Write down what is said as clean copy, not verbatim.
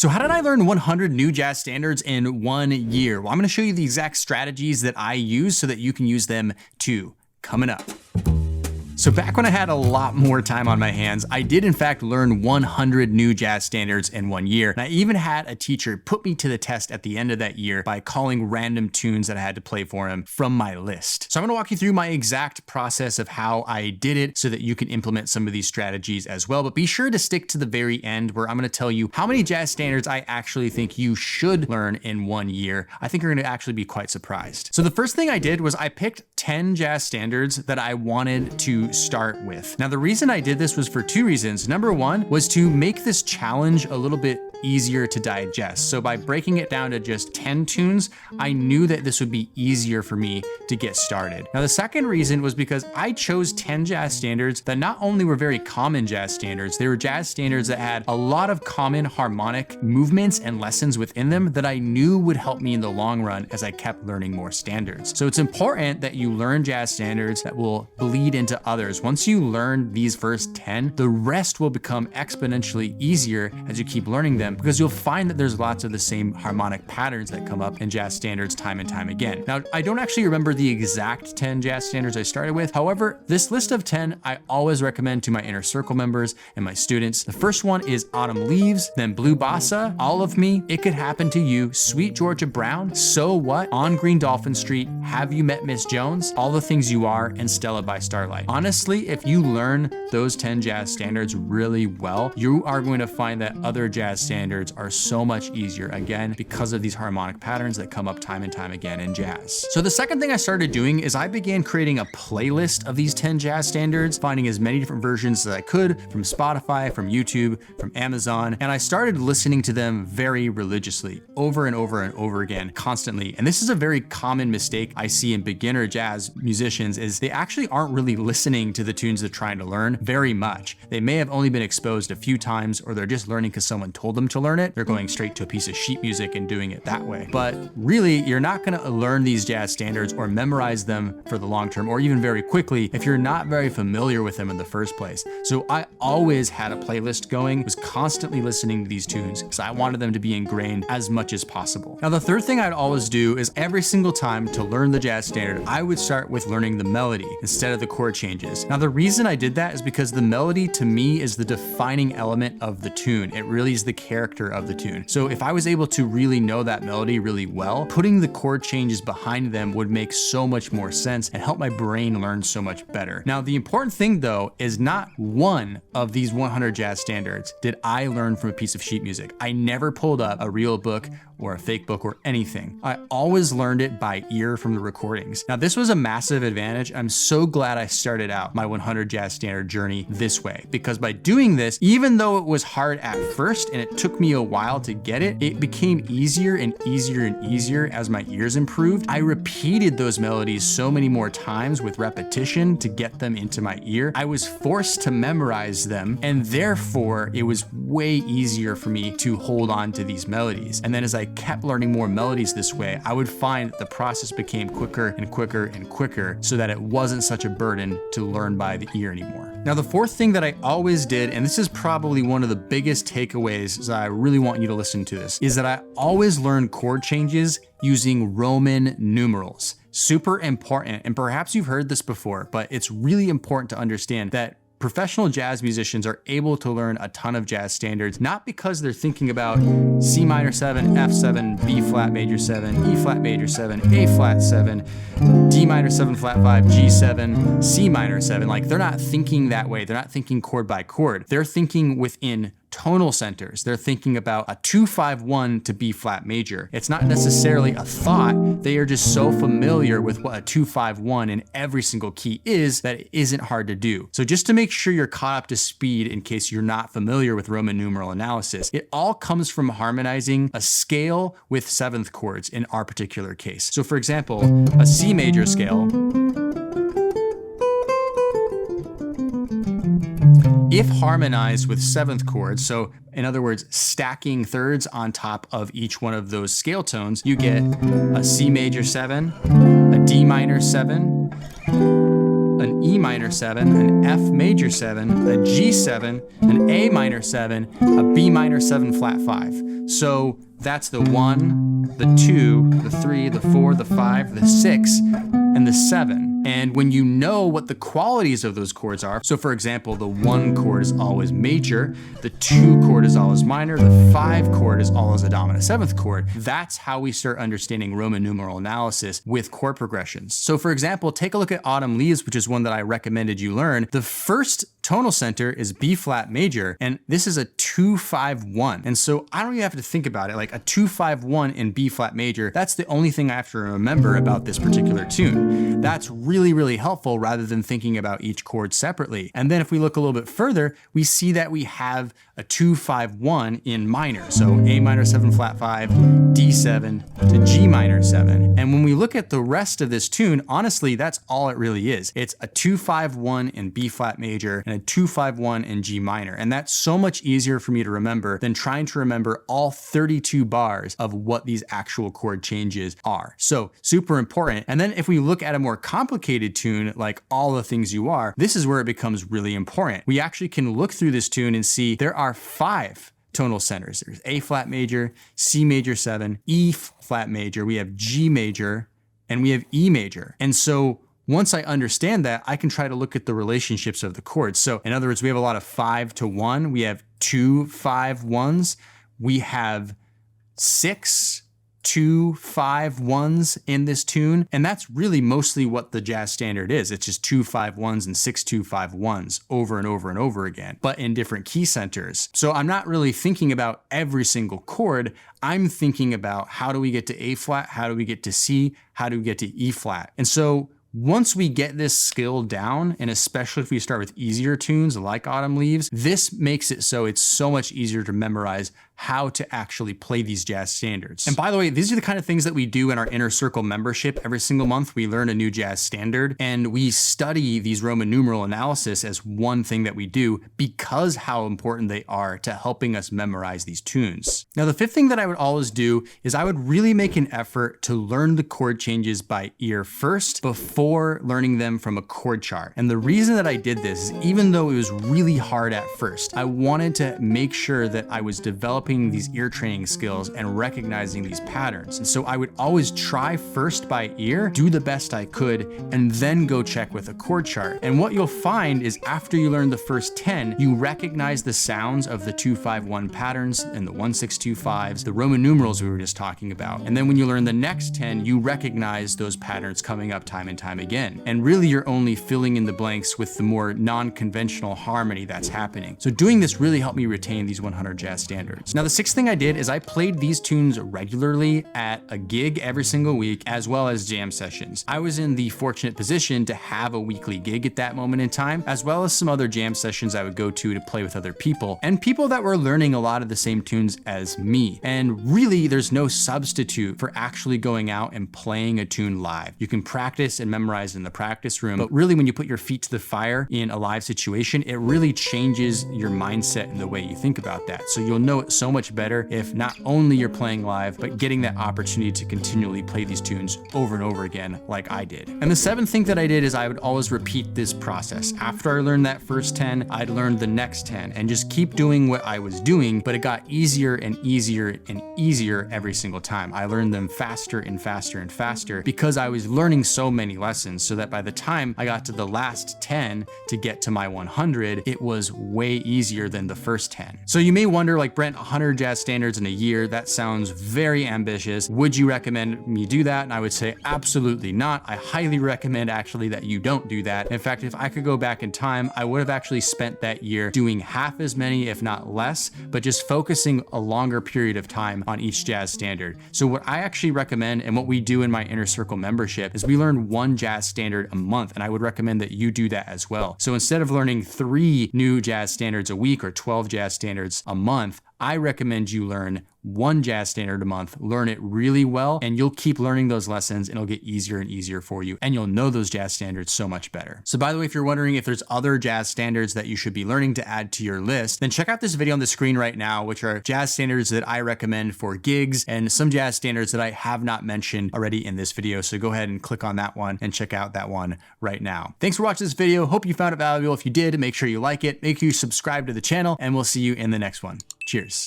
So how did I learn 100 new jazz standards in 1 year? Well, I'm going to show you the exact strategies that I use so that you can use them too. Coming up. So back when I had a lot more time on my hands, I did in fact learn 100 new jazz standards in 1 year. And I even had a teacher put me to the test at the end of that year by calling random tunes that I had to play for him from my list. So I'm gonna walk you through my exact process of how I did it so that you can implement some of these strategies as well. But be sure to stick to the very end where I'm gonna tell you how many jazz standards I actually think you should learn in 1 year. I think you're gonna actually be quite surprised. So the first thing I did was I picked 10 jazz standards that I wanted to start with. Now, the reason I did this was for 2 reasons. Number 1 was to make this challenge a little bit easier to digest. So by breaking it down to just 10 tunes, I knew that this would be easier for me to get started. Now, the second reason was because I chose 10 jazz standards that not only were very common jazz standards, they were jazz standards that had a lot of common harmonic movements and lessons within them that I knew would help me in the long run as I kept learning more standards. So it's important that you learn jazz standards that will bleed into others. Once you learn these first 10, the rest will become exponentially easier as you keep learning them, because you'll find that there's lots of the same harmonic patterns that come up in jazz standards time and time again. Now, I don't actually remember the exact 10 jazz standards I started with. However, this list of 10 I always recommend to my inner circle members and my students. The first one is Autumn Leaves, then Blue Bossa, All of Me, It Could Happen to You, Sweet Georgia Brown, So What, On Green Dolphin Street, Have You Met Miss Jones, All the Things You Are, and Stella by Starlight. Honestly, if you learn those 10 jazz standards really well, you are going to find that other jazz standards are so much easier, again, because of these harmonic patterns that come up time and time again in jazz. So the second thing I started doing is I began creating a playlist of these 10 jazz standards, finding as many different versions as I could from Spotify, from YouTube, from Amazon, and I started listening to them very religiously, over and over and over again, constantly. And this is a very common mistake I see in beginner jazz musicians, is they actually aren't really listening to the tunes they're trying to learn very much. They may have only been exposed a few times, or they're just learning because someone told them to learn it. They're going straight to a piece of sheet music and doing it that way. But really, you're not gonna learn these jazz standards or memorize them for the long term, or even very quickly, if you're not very familiar with them in the first place. So I always had a playlist going, was constantly listening to these tunes because I wanted them to be ingrained as much as possible. Now, the third thing I'd always do is every single time to learn the jazz standard, I would start with learning the melody instead of the chord changes. Now, the reason I did that is because the melody to me is the defining element of the tune. It really is the character of the tune. So if I was able to really know that melody really well, putting the chord changes behind them would make so much more sense and help my brain learn so much better. Now, the important thing though is not one of these 100 jazz standards did I learn from a piece of sheet music. I never pulled up a real book or a fake book or anything. I always learned it by ear from the recordings. Now, this was a massive advantage. I'm so glad I started out my 100 jazz standard journey this way, because by doing this, even though it was hard at first and it took me a while to get it, it became easier and easier and easier as my ears improved. I repeated those melodies so many more times with repetition to get them into my ear. I was forced to memorize them, and therefore it was way easier for me to hold on to these melodies. And then as I kept learning more melodies this way, I would find that the process became quicker and quicker and quicker, so that it wasn't such a burden to learn by the ear anymore. Now, the fourth thing that I always did, and this is probably one of the biggest takeaways, so I really want you to listen to this, is that I always learn chord changes using Roman numerals. Super important, and perhaps you've heard this before, but it's really important to understand that professional jazz musicians are able to learn a ton of jazz standards, not because they're thinking about C minor 7, F7, B flat major 7, E flat major 7, A flat 7, D minor 7 flat 5, G7, C minor 7. Like, they're not thinking that way. They're not thinking chord by chord. They're thinking within tonal centers. They're thinking about a 2-5-1 to B flat major. It's not necessarily a thought. They are just so familiar with what a 2-5-1 in every single key is that it isn't hard to do. So just to make sure you're caught up to speed in case you're not familiar with Roman numeral analysis, it all comes from harmonizing a scale with seventh chords in our particular case. So for example, a C major scale, if harmonized with seventh chords, so in other words, stacking thirds on top of each one of those scale tones, you get a C major 7, a D minor 7, a an E minor 7, an F major 7, a G7, an A minor 7, a B minor 7 flat 5. So that's the 1, the 2, the 3, the 4, the 5, the 6, and the 7. And when you know what the qualities of those chords are, so for example, the 1 chord is always major, the 2 chord is always minor, the 5 chord is always a dominant 7th chord, that's how we start understanding Roman numeral analysis with chord progressions. So for example, take a look at Autumn Leaves, which is one that I recommended you learn. The first tonal center is B flat major, and this is a 2-5-1. And so I don't even have to think about it, like a 2-5-1 in B flat major, that's the only thing I have to remember about this particular tune. That's really helpful rather than thinking about each chord separately. And then if we look a little bit further, we see that we have a 2-5-1 in minor. So A minor 7 flat 5, D7 to G minor 7. And when we look at the rest of this tune, honestly, that's all it really is. It's a 2-5-1 in B flat major and a 2-5-1 in G minor. And that's so much easier for me to remember than trying to remember all 32 bars of what these actual chord changes are. So super important. And then if we look at a more complicated tune, like All the Things You Are, this is where it becomes really important. We actually can look through this tune and see there are 5 tonal centers. There's A flat major, C major 7, E flat major, we have G major, and we have E major. And so once I understand that, I can try to look at the relationships of the chords. So in other words, we have a lot of 5 to 1, we have 2 5-1s, we have 6 2-5-1s in this tune. And that's really mostly what the jazz standard is. It's just 2-5-1s and 6 2-5-1s over and over and over again, but in different key centers. So I'm not really thinking about every single chord. I'm thinking about how do we get to A flat? How do we get to C? How do we get to E flat? And so once we get this skill down, and especially if we start with easier tunes like Autumn Leaves, this makes it so it's so much easier to memorize how to actually play these jazz standards. And by the way, these are the kind of things that we do in our Inner Circle membership. Every single month, we learn a new jazz standard, and we study these Roman numeral analysis as one thing that we do because how important they are to helping us memorize these tunes. Now, the 5th thing that I would always do is I would really make an effort to learn the chord changes by ear first before learning them from a chord chart. And the reason that I did this is even though it was really hard at first, I wanted to make sure that I was developing these ear training skills and recognizing these patterns. And so I would always try first by ear, do the best I could, and then go check with a chord chart. And what you'll find is after you learn the first 10, you recognize the sounds of the 2-5-1 patterns and the 1-6-2-5s, the Roman numerals we were just talking about. And then when you learn the next 10, you recognize those patterns coming up time and time again. And really you're only filling in the blanks with the more non-conventional harmony that's happening. So doing this really helped me retain these 100 jazz standards. Now, the 6th thing I did is I played these tunes regularly at a gig every single week, as well as jam sessions. I was in the fortunate position to have a weekly gig at that moment in time, as well as some other jam sessions I would go to play with other people, and people that were learning a lot of the same tunes as me. And really, there's no substitute for actually going out and playing a tune live. You can practice and memorize in the practice room, but really when you put your feet to the fire in a live situation, it really changes your mindset and the way you think about that. So you'll know it so much better if not only you're playing live, but getting that opportunity to continually play these tunes over and over again like I did. And the 7th thing that I did is I would always repeat this process. After I learned that first 10, I'd learn the next 10 and just keep doing what I was doing, but it got easier and easier and easier every single time. I learned them faster and faster and faster because I was learning so many lessons, so that by the time I got to the last 10 to get to my 100, it was way easier than the first 10. So you may wonder, like, Brent, 100 jazz standards in a year, that sounds very ambitious. Would you recommend me do that? And I would say absolutely not. I highly recommend actually that you don't do that. In fact, if I could go back in time, I would have actually spent that year doing half as many, if not less, but just focusing a longer period of time on each jazz standard. So what I actually recommend, and what we do in my Inner Circle membership, is we learn one jazz standard a month, and I would recommend that you do that as well. So instead of learning 3 new jazz standards a week or 12 jazz standards a month, I recommend you learn one jazz standard a month, learn it really well, and you'll keep learning those lessons and it'll get easier and easier for you. And you'll know those jazz standards so much better. So by the way, if you're wondering if there's other jazz standards that you should be learning to add to your list, then check out this video on the screen right now, which are jazz standards that I recommend for gigs and some jazz standards that I have not mentioned already in this video. So go ahead and click on that one and check out that one right now. Thanks for watching this video. Hope you found it valuable. If you did, make sure you like it, make sure you subscribe to the channel, and we'll see you in the next one. Cheers.